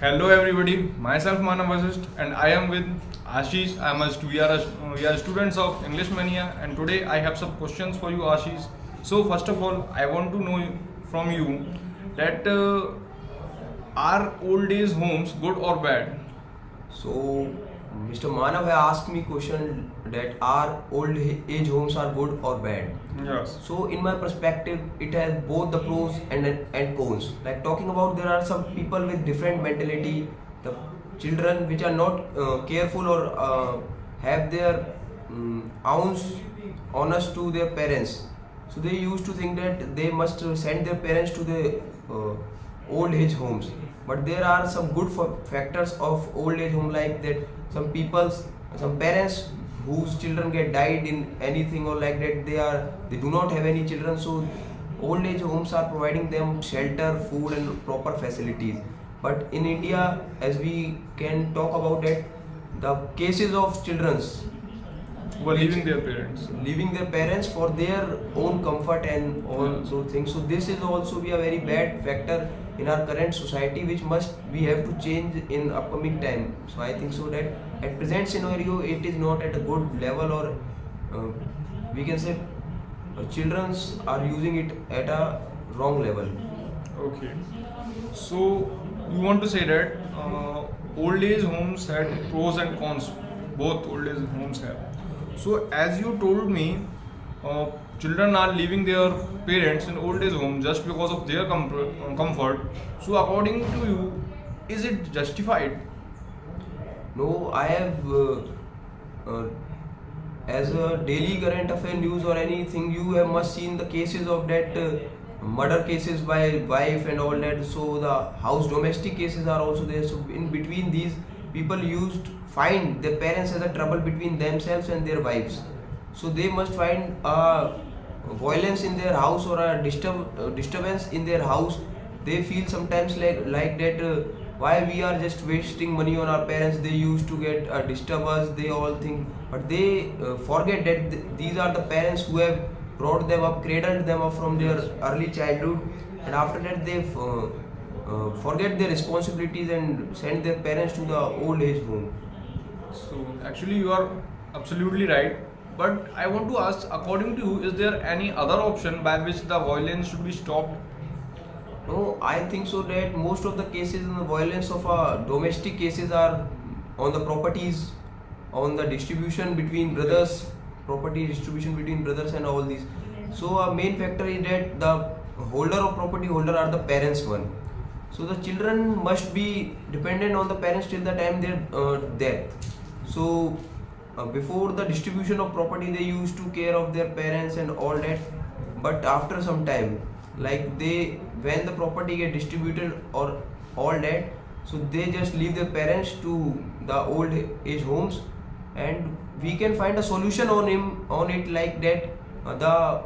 Hello everybody, myself Manav Vasist and I am with Ashish. We are students of English Mania and today I have some questions for you Ashish. So first of all, I want to know from you that are old age homes good or bad? So, Mr. Manav has asked me question that are old age homes are good or bad. Yes. So, in my perspective, it has both the pros and cons. Like talking about, there are some people with different mentality. The children which are not careful or have their ounce honest to their parents. So they used to think that they must send their parents to the old age homes. But there are some good factors of old age home, like that some parents whose children get died in anything or like that, they do not have any children. So old age homes are providing them shelter, food and proper facilities. But in India, as we can talk about that, the cases of children's Were leaving their parents. leaving their parents for their own comfort and all those things. So this is also be a very bad factor in our current society, which must we have to change in upcoming time. So I think so that at present scenario it is not at a good level, or we can say childrens are using it at a wrong level. Okay. So you want to say that old age homes had pros and cons. Both old age homes have. So as you told me, children are leaving their parents in old age home just because of their comfort. So according to you, is it justified? No, I have uh, as a daily current affair news or anything, you have must seen the cases of that murder cases by wife and all that. So the house domestic cases are also there. So in between these, people used find their parents as a trouble between themselves and their wives. So they must find violence in their house or a disturbance in their house. They feel sometimes like that. Why we are just wasting money on our parents? They used to get disturb us. They all think, but they forget that these are the parents who have brought them up, cradled them up from their early childhood, and after that they forget their responsibilities and send their parents to the old age home. So actually you are absolutely right. But I want to ask, according to you, is there any other option by which the violence should be stopped? No, I think so that most of the cases in the violence of domestic cases are on the properties, on the distribution between brothers, property distribution between brothers and all these. So a main factor is that the holder of property holder are the parents one. So the children must be dependent on the parents till the time their death. So before the distribution of property, they used to care of their parents and all that. But after some time, like they when the property get distributed or all that, so they just leave their parents to the old age homes, and we can find a solution on it, like that uh,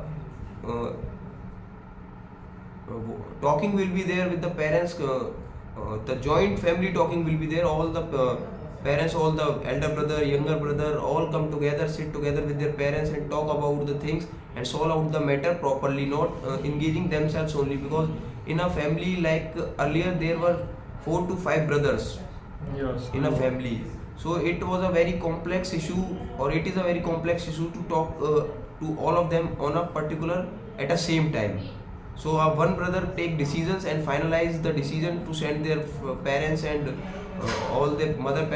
talking will be there with the parents, the joint family talking will be there. All the parents, all the elder brother, younger brother, all come together, sit together with their parents and talk about the things and solve out the matter properly, not engaging themselves only. Because in a family, like earlier there were 4 to 5 brothers Yes. in a family. So it was a very complex issue, or it is a very complex issue to talk to all of them on a particular at a same time. So one brother take decisions and finalize the decision to send their parents and all their mother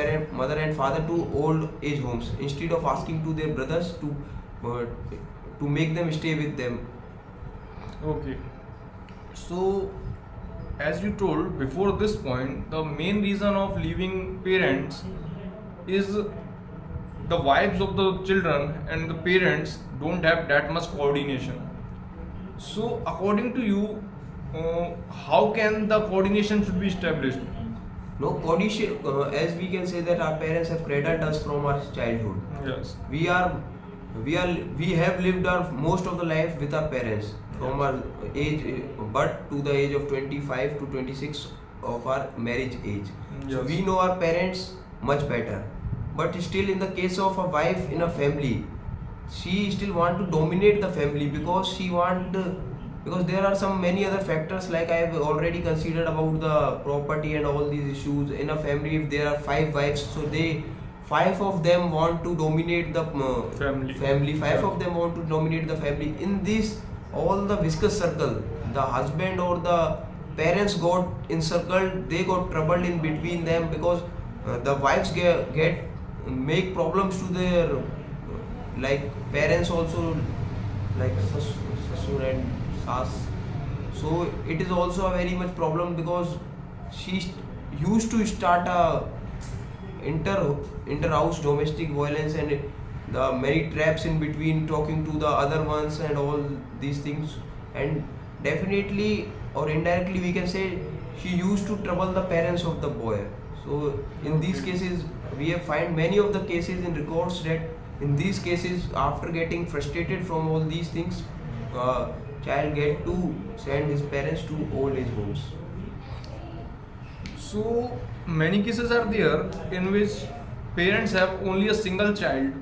and father to old age homes, instead of asking to their brothers uh, to make them stay with them. Okay. So, as you told before this point, the main reason of leaving parents is the wives of the children and the parents don't have that much coordination. So, according to you, how can the coordination should be established? No coordination, as we can say that our parents have cradled us from our childhood. Yes. We have lived our most of the life with our parents from our age but to the age of 25 to 26 of our marriage age. So Yes. we know our parents much better. But still, in the case of a wife in a family, she still want to dominate the family, because she want because there are some many other factors, like I have already considered about the property and all these issues in a family. If there are five wives, so they five of them want to dominate the Family. five Yeah. of them want to dominate the family. In this all the viscous circle, the husband or the parents got encircled, they got troubled in between them, because the wives get make problems to their like parents also, like Sasur and Sas. So it is also a very much problem, because she used to start a inter house domestic violence, and the many traps in between, talking to the other ones and all these things. And definitely or indirectly we can say she used to trouble the parents of the boy. So in these cases we have find many of the cases in records that in these cases, after getting frustrated from all these things, child get to send his parents to old age homes. So many cases are there in which parents have only a single child,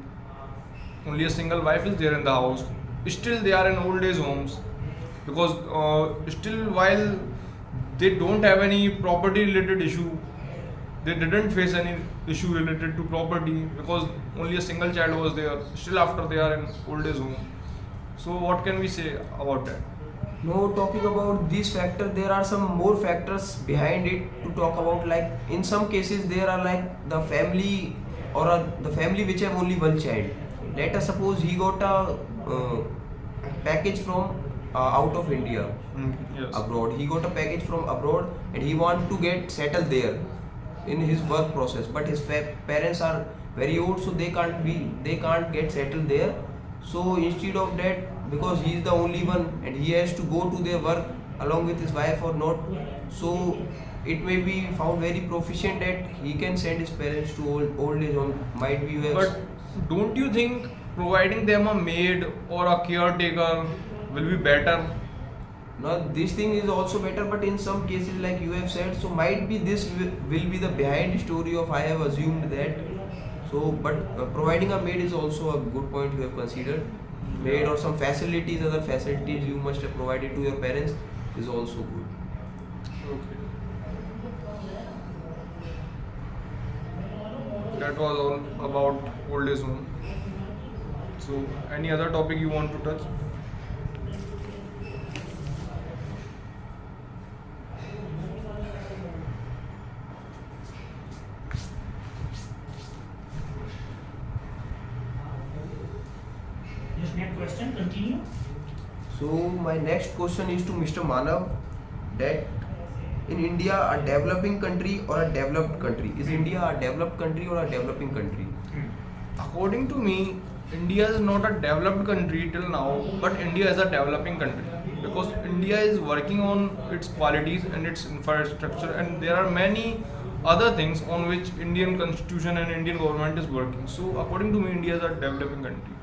only a single wife is there in the house. Still, they are in old age homes because still while they don't have any property related issue, they didn't face any issue related to property because only a single child was there. Still, after they are in old age home. So what can we say about that? No, talking about these factors, there are some more factors behind it to talk about. Like in some cases, there are like the family or the family which have only one child. Let us suppose he got a package from out of India, Yes. abroad. He got a package from abroad and he want to get settled there in his work process. But his parents are very old, so they can't get settled there. So instead of that, because he is the only one and he has to go to their work along with his wife or not, so it may be found very proficient that he can send his parents to old age home. Might be you have But don't you think providing them a maid or a caretaker will be better? now this thing is also better, but in some cases like you have said, so might be this will be the behind story of I have assumed that. So but providing a maid is also a good point you have considered. Maid or some facilities, other facilities you must have provided to your parents is also good. Okay. That was all about old age home. So, any other topic you want to touch? Yes, next question, continue. So my next question is to Mr. Manav, that in India, a developing country or a developed country? Is India a developed country or a developing country? According to me, India is not a developed country till now, but India is a developing country because India is working on its qualities and its infrastructure, and there are many other things on which Indian constitution and Indian government is working. So, according to me, India is a developing country.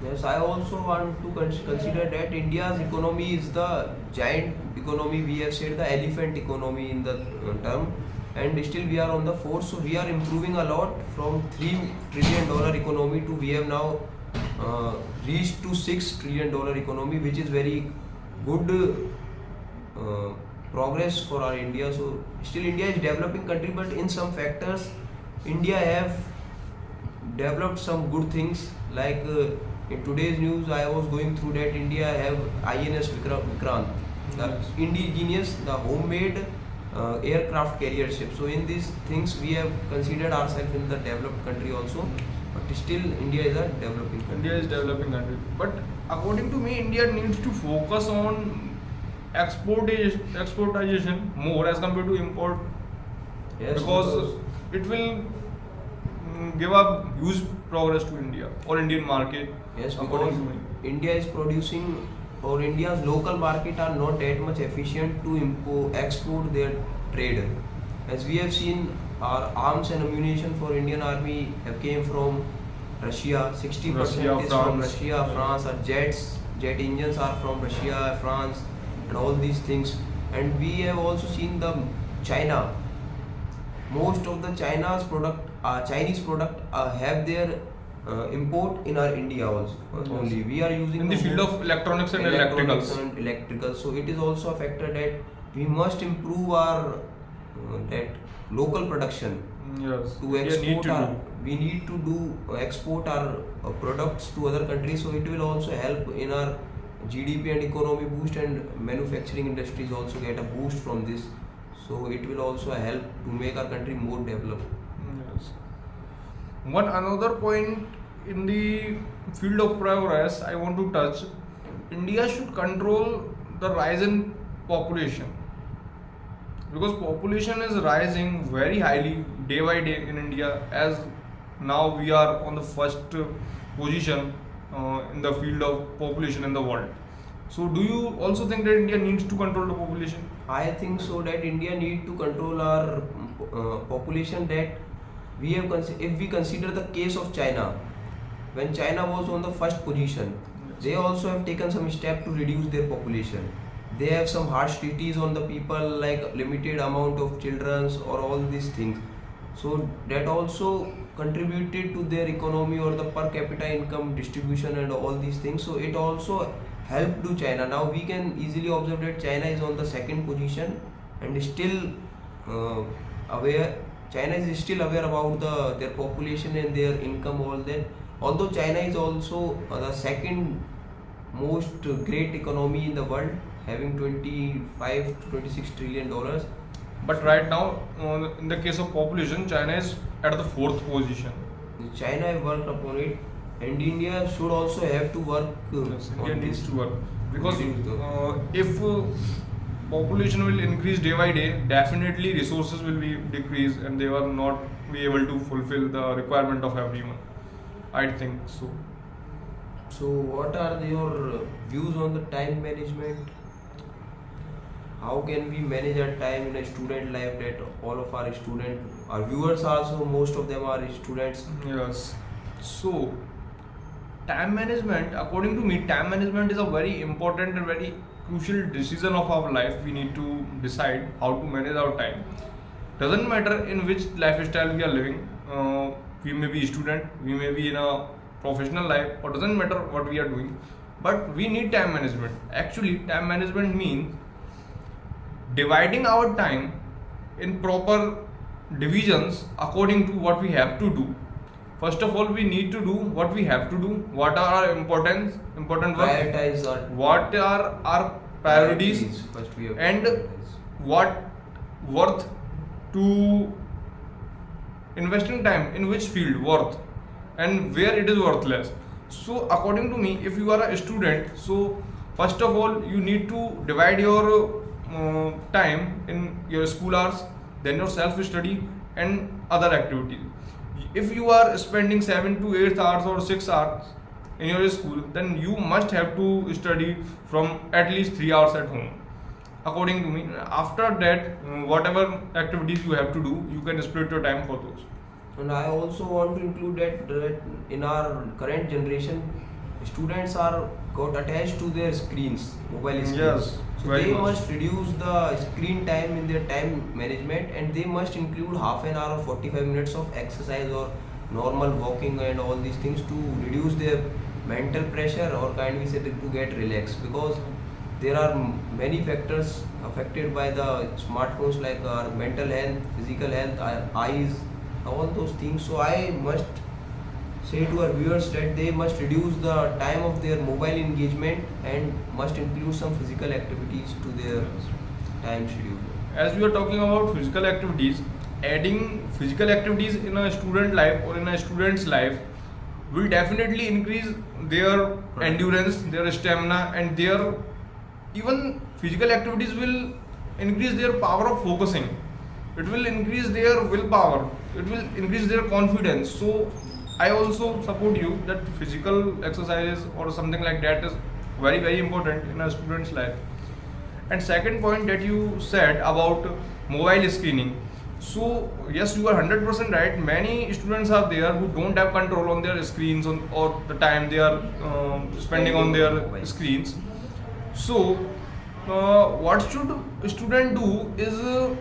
Yes, I also want to consider that India's economy is the giant economy. We have said the elephant economy in the term, and still we are on the fourth. So we are improving a lot from $3 trillion economy to we have now reached to $6 trillion economy, which is very good progress for our India. So still India is developing country, but in some factors, India have developed some good things like. In today's news, I was going through that India have INS Vikrant, the Yes. indigenous, the homemade aircraft carrier ship. So in these things, we have considered ourselves in the developed country also, but still India is a developing country. India is developing country, but according to me, India needs to focus on exportation more as compared to import Yes, because it will give a huge progress to India or Indian market. yes, according because to me. India is producing, or India's local market are not that much efficient to export their trade. As we have seen, our arms and ammunition for Indian army have came from Russia. 60% Russia, is from France. Russia, France. Our jet engines are from Russia, France, and all these things. And we have also seen the China. Most of the Chinese product have their import in our India also. Only we are using in the field of electronics and electricals. and electrical. So it is also a factor that we must improve our that local production Yes, to India export need to our, do. we need to do export our products to other countries, so it will also help in our GDP and economy boost, and manufacturing industries also get a boost from this, so it will also help to make our country more developed. Yes. One another point in the field of progress I want to touch, India should control the rise in population, because population is rising very highly day by day in India, as now we are on the first position in the field of population in the world. So do you also think that India needs to control the population? I think so that India need to control our population. That we have if we consider the case of China, when China was on the first position, they also have taken some step to reduce their population. They have some harsh treaties on the people, like limited amount of children or all these things. So that also contributed to their economy or the per capita income distribution and all these things. So it also helped to China. Now we can easily observe that China is on the second position and still aware. China is still aware about their population and their income, all that. Although China is also the second most great economy in the world, having 25 to 26 trillion dollars. But right now, in the case of population, China is at the fourth position. China have worked upon it, and India should also have to work Yes, India on needs this. to work, because Reduce the- if population will increase day by day, definitely resources will be decreased and they will not be able to fulfill the requirement of everyone. I think so. So, what are your views on the time management? How can we manage our time in a student life? That all of our our viewers also, most of them are students. Yes. So, time management, according to me, time management is a very important and very crucial decision of our life. We need to decide how to manage our time. Doesn't matter in which lifestyle we are living. We may be a student, we may be in a professional life, or doesn't matter what we are doing. But we need time management. Actually, time management means dividing our time in proper divisions according to what we have to do. First of all, we need to do what we have to do. What are our important work? Prioritize our What are our priorities? First, we have And to prioritize. what worth to investing time in which field worth, and where it is worthless. So according to me, if you are a student, so first of all you need to divide your time in your school hours, then your self study and other activities. If you are spending 7 to 8 hours or 6 hours in your school, then you must have to study from at least 3 hours at home, according to me. After that, whatever activities you have to do, you can split your time for those. And I also want to include that in our current generation, students are got attached to their screens, mobile screens. Yes, So very they much. must reduce the screen time in their time management, and they must include half an hour or 45 minutes of exercise or normal walking and all these things to reduce their mental pressure, or kind we say to get relaxed, because there are many factors affected by the smartphones, like our mental health, physical health, our eyes, all those things. So I must say to our viewers that they must reduce the time of their mobile engagement and must include some physical activities to their time schedule. As we are talking about physical activities, adding physical activities in a student life or in a student's life will definitely increase their endurance, their stamina, and their even physical activities will increase their power of focusing. It will increase their willpower. It will increase their confidence. So I also support you that physical exercises or something like that is very, very important in a student's life. And second point that you said about mobile screening. So yes, you are 100% right. Many students are there who don't have control on their screens or the time they are spending on their screens. So what should a student do is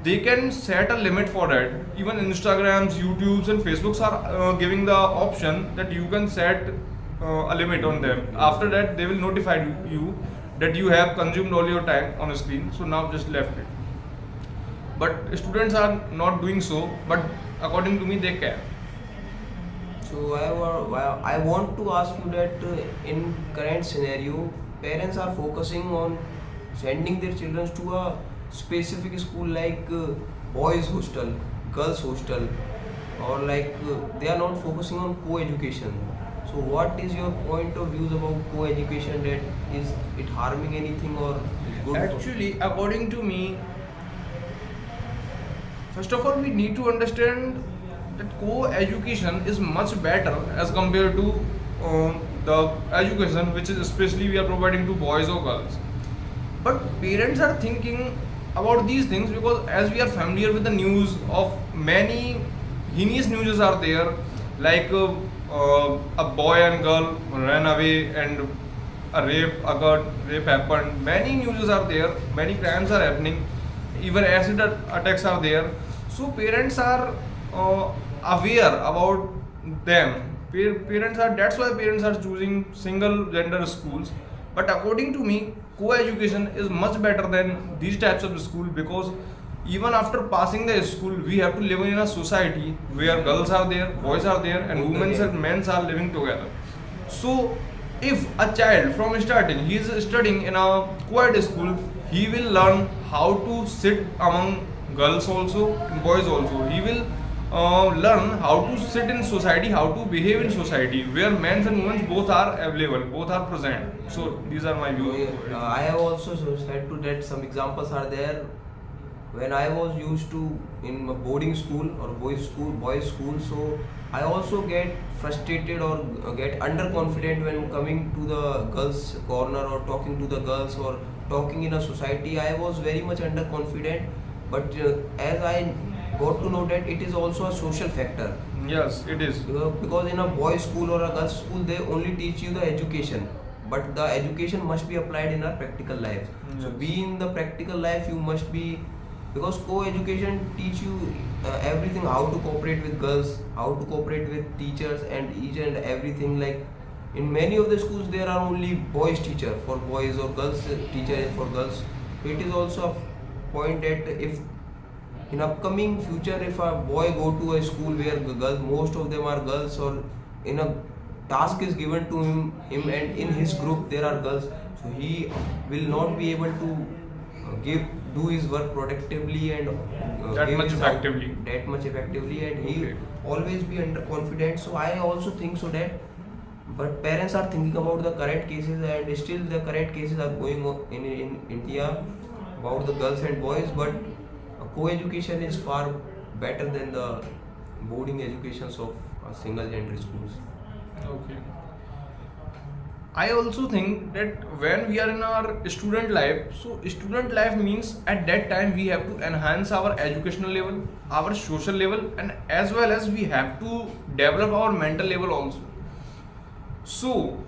they can set a limit for that. Even Instagrams, YouTubes, and Facebooks are giving the option that you can set a limit on them. After that, they will notify you that you have consumed all your time on a screen. So now just left it. But students are not doing so. But according to me, they can. So I want to ask you that in current scenario, parents are focusing on sending their children to a specific school like boys hostel, girls hostel, or like they are not focusing on co-education. So what is your point of views about co-education? That is it harming anything or is good? Actually, according to me, first of all, we need to understand that co-education is much better as compared to the education which is especially we are providing to boys or girls. But parents are thinking about these things because as we are familiar with the news of many heinous news are there, like a boy and girl ran away and a rape occurred, rape happened. Many news are there, many crimes are happening, even acid attacks are there. So parents are aware about them. Parents are that's why parents are choosing single gender schools. But according to me, co-education is much better than these types of school because even after passing the school, we have to live in a society where girls are there, boys are there, and women and men are living together. So, if a child from starting he is studying in a co-ed school, he will learn how to sit among girls also, boys also. He will learn how to sit in society, how to behave in society, where men and women both are available, both are present. So these are my views. I have also said to that some examples are there. When I was used to in a boarding school or boys school, so I also get frustrated or get underconfident when coming to the girls' corner or talking to the girls or talking in a society. I was very much underconfident, but as I got to know that it is also a social factor. Yes, it is. Because in a boys' school or a girls' school, they only teach you the education, but the education must be applied in our practical life. So, Yes. be in the practical life, you must be because co-education teach you everything, how to cooperate with girls, how to cooperate with teachers, and each and everything. Like in many of the schools, there are only boys teacher for boys or girls teacher for girls. So it is also a point that if in upcoming future if a boy go to a school where girls most of them are girls or in a task is given to him and in his group there are girls, so he will not be able to do his work productively and That give much his effectively. that much effectively, and he Okay. always be underconfident. So I also think so that, but parents are thinking about the current cases and still the current cases are going on in India about the girls and boys, but co-education is far better than the boarding educations of single gender schools. Okay. I also think that when we are in our student life, so student life means at that time we have to enhance our educational level, our social level, and as well as we have to develop our mental level also. So,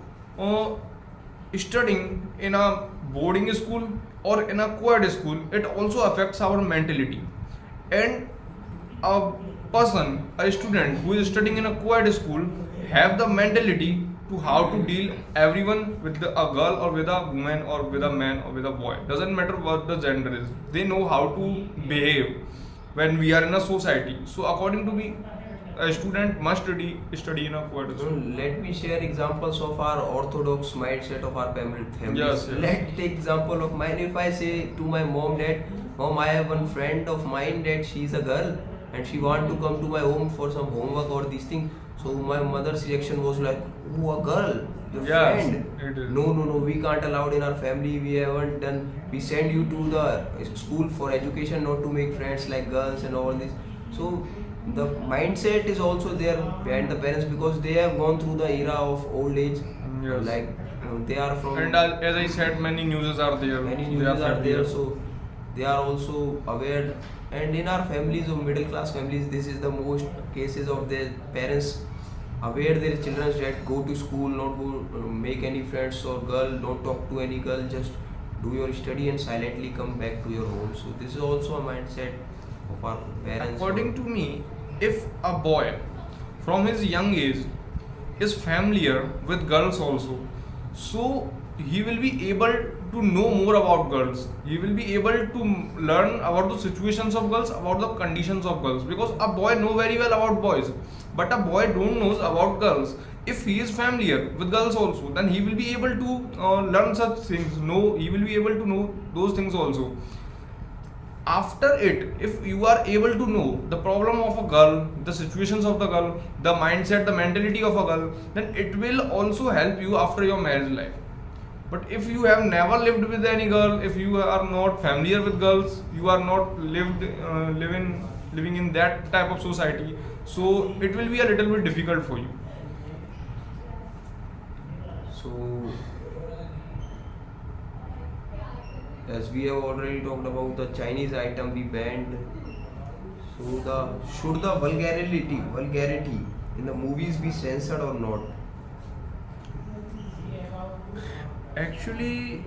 studying in a boarding school or in a co-ed school, it also affects our mentality. And a person, a student who is studying in a co-ed school, have the mentality to how to deal everyone with a girl or with a woman or with a man or with a boy. Doesn't matter what the gender is. They know how to behave when we are in a society. So according to me, a student must study in a co-ed So school. let me share examples of our orthodox mindset of our families. Yes, yes. Let's take example of mine. If I say to my mom that, Mom, I have one friend of mine that she's a girl and she want to come to my home for some homework or these things. So my mother's reaction was like, oh, a girl, your Yes, friend. it is. No, we can't allow in our family. We haven't done. We send you to the school for education, not to make friends like girls and all this. So the mindset is also there behind the parents because they have gone through the era of old age. Yes. Like they are from And as I said, many newses are there. many They news are familiar. there, so they are also aware. And in our families of middle class families, this is the most cases of their parents aware their children that go to school, not go make any friends or girl, don't talk to any girl, just do your study and silently come back to your home. So this is also a mindset of our parents. According to me, if a boy from his young age is familiar with girls also, so he will be able to know more about girls. He will be able to learn about the situations of girls, about the conditions of girls, because a boy know very well about boys, but a boy don't knows about girls. If he is familiar with girls also, then he will be able to learn such things. No, he will be able to know those things also. After it, if you are able to know the problem of a girl, the situations of the girl, the mindset, the mentality of a girl, then it will also help you after your marriage life. But if you have never lived with any girl, if you are not familiar with girls, you are not living in that type of society, so it will be a little bit difficult for you. So, as we have already talked about the Chinese item be banned, so should the vulgarity in the movies be censored or not? Actually,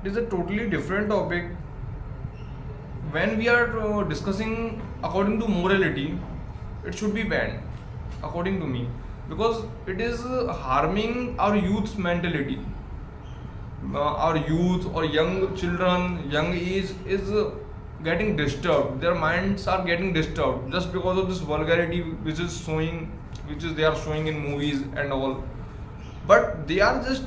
it is a totally different topic. When we are discussing according to morality, it should be banned, according to me, because it is harming our youth's mentality. Our youth or young children, young age is getting disturbed. Their minds are getting disturbed just because of this vulgarity which is they are showing in movies and all. But they are just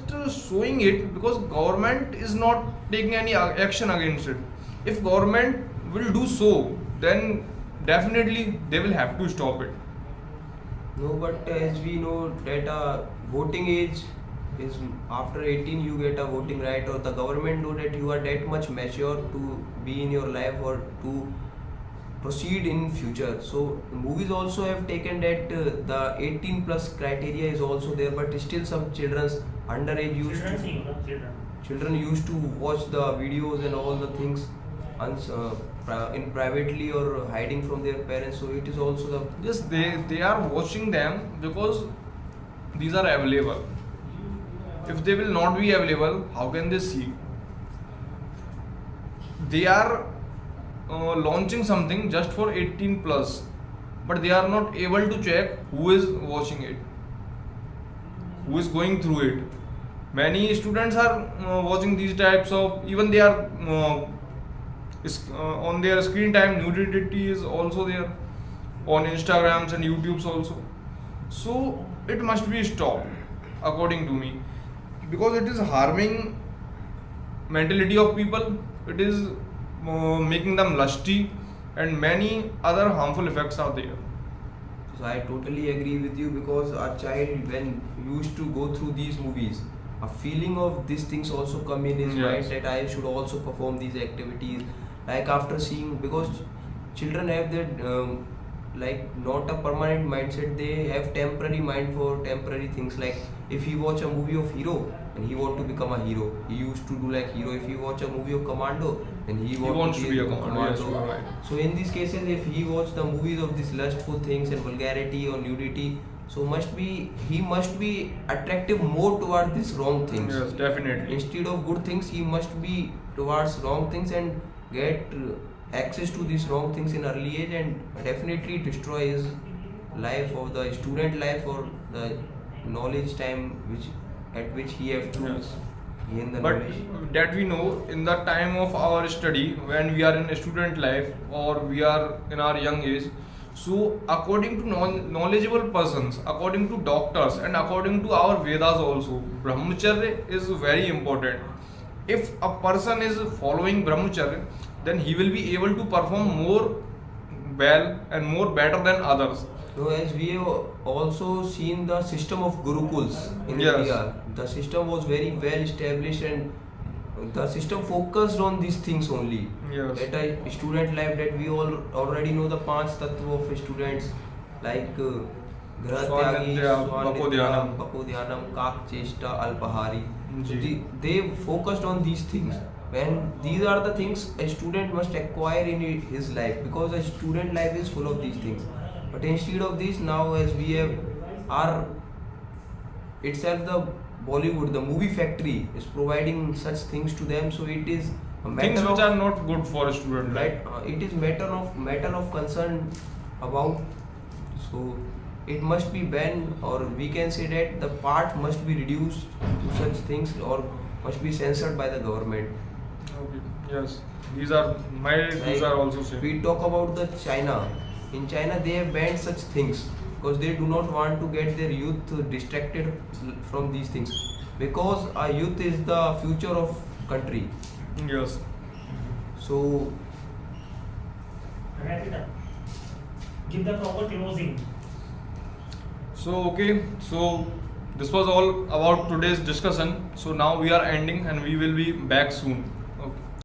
showing it because government is not taking any action against it. If government will do so, then definitely they will have to stop it. No, but as we know that voting age is after 18 you get a voting right, or the government know that you are that much mature to be in your life or to proceed in future. So movies also have taken that the 18 plus criteria is also there, but still some children's underage children used to watch the videos and all the things in privately or hiding from their parents. So it is also the Yes, they are watching them because these are available. If they will not be available, how can they see? They are launching something just for 18 plus, but they are not able to check who is watching it, who is going through it. Many students are watching these types of, even they are on their screen time, nudity is also there on Instagrams and YouTubes also. So it must be stopped, according to me, because it is harming mentality of people. It is making them lusty, and many other harmful effects are there. So I totally agree with you, because a child when used to go through these movies, a feeling of these things also come in his mind Yes. that I should also perform these activities. Like after seeing, because children have their like not a permanent mindset, they have temporary mind for temporary things. Like if he watch a movie of hero and he want to become a hero, he used to do like hero. If he watch a movie of commando, then he wants to be a commando. Yes, you are right. So in these cases, if he watch the movies of these lustful things and vulgarity or nudity, so he must be attractive more towards these wrong things. Yes, definitely. Instead of good things, he must be towards wrong things and get access to these wrong things in early age, and definitely destroy his life or the student life or the knowledge time at which he have to Yes. gain the But knowledge. that we know, in the time of our study, when we are in a student life or we are in our young age, so according to knowledgeable persons, according to doctors and according to our Vedas also, brahmacharya is very important. If a person is following brahmacharya, then he will be able to perform more well and more better than others. So as we have also seen the system of gurukuls in Yes. India, the system was very well established, and the system focused on these things only. Yes. At a student life, that we all already know the Panch Tattva of students, like Grahatyagi, Swanidya, Swanidya, Papodhyanam. Papodhyanam, Kak Cheshta, Alpahari. So Ji. they focused on these things. And these are the things a student must acquire in his life, because a student life is full of these things. But instead of this, now as we have our itself, the Bollywood, the movie factory is providing such things to them, so it is things matter which of are not good for a student. right. It is matter of concern about. So it must be banned, or we can say that the part must be reduced to such things, or must be censored by the government. Okay. Yes. These are my views are also same. We talk about the China. In China, they have banned such things because they do not want to get their youth distracted from these things. Because our youth is the future of country. Yes. So Wrap it up. Give the proper closing. So okay. So this was all about today's discussion. So now we are ending and we will be back soon.